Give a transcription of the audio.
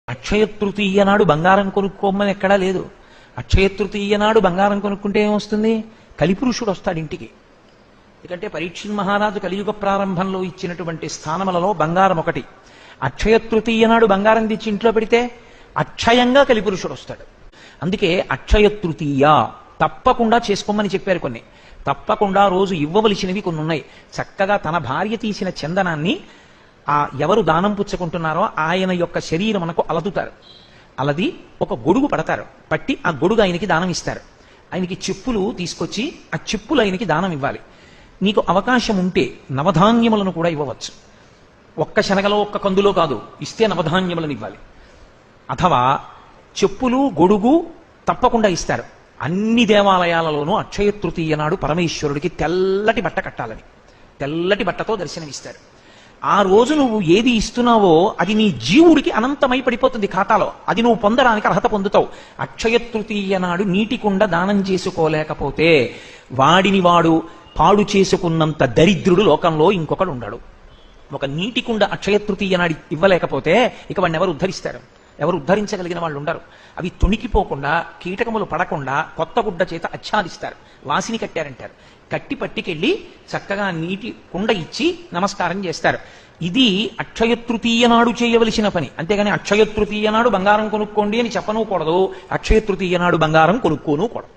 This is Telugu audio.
అక్షయ తృతీయ నాడు బంగారం కొనుక్కోమని ఎక్కడా లేదు. అక్షయ తృతీయ నాడు బంగారం కొనుక్కుంటే ఏమొస్తుంది? కలిపురుషుడు వస్తాడు ఇంటికి. ఎందుకంటే పరీక్షిత్ మహారాజు కలియుగ ప్రారంభంలో ఇచ్చినటువంటి స్థానములలో బంగారం ఒకటి. అక్షయ తృతీయ నాడు బంగారం తెచ్చి ఇంట్లో పెడితే అక్షయంగా కలిపురుషుడు వస్తాడు. అందుకే అక్షయ తృతీయ తప్పకుండా చేసుకోమని చెప్పారు. కొన్ని తప్పకుండా రోజు ఇవ్వవలసినవి కొన్ని ఉన్నాయి. చక్కగా తన భార్య తీసిన చందనాన్ని ఎవరు దానం పుచ్చుకుంటున్నారో ఆయన యొక్క శరీరమునకు అలదుతారు. అలది ఒక గొడుగు పడతారు. పట్టి ఆ గొడుగు ఆయనకి దానం ఇస్తారు. ఆయనకి చెప్పులు తీసుకొచ్చి ఆ చెప్పులు ఆయనకి దానం ఇవ్వాలి. నీకు అవకాశం ఉంటే నవధాన్యములను కూడా ఇవ్వవచ్చు. ఒక్క శనగలో ఒక్క కందులో కాదు, ఇస్తే నవధాన్యములను ఇవ్వాలి. అథవా చెప్పులు గొడుగు తప్పకుండా ఇస్తారు. అన్ని దేవాలయాలలోనూ అక్షయ తృతీయ నాడు పరమేశ్వరుడికి తెల్లటి బట్ట కట్టాలని, తెల్లటి బట్టతో దర్శనమిస్తారు. ఆ రోజు నువ్వు ఏది ఇస్తున్నావో అది నీ జీవుడికి అనంతమై పడిపోతుంది ఖాతాలో. అది నువ్వు పొందడానికి అర్హత పొందుతావు. అక్షయ తృతీయ నాడు నీటి కుండ దానం చేసుకోలేకపోతే వాడిని వాడు పాడు చేసుకున్నంత దరిద్రుడు లోకంలో ఇంకొకడు ఉండడు. ఒక నీటి కుండ అక్షయ తృతీయ నాడు ఇవ్వలేకపోతే ఇక వాడిని ఎవరు ఉద్ధరిస్తారు? ఎవరు ఉద్ధరించగలిగిన వాళ్ళు ఉండరు. అవి తొణికిపోకుండా కీటకములు పడకుండా కొత్త గుడ్డ చేత ఆచ్ఛాదిస్తారు. వాసిని కట్టారంటారు. కట్టి పట్టికెళ్ళి చక్కగా నీటి కుండ ఇచ్చి నమస్కారం చేస్తారు. ఇది అక్షయ తృతీయ నాడు చేయవలసిన పని. అంతేగాని అక్షయ తృతీయ నాడు బంగారం కొనుక్కోండి అని చెప్పనూకూడదు. అక్షయ తృతీయ నాడు బంగారం కొనుక్కోనూకూడదు.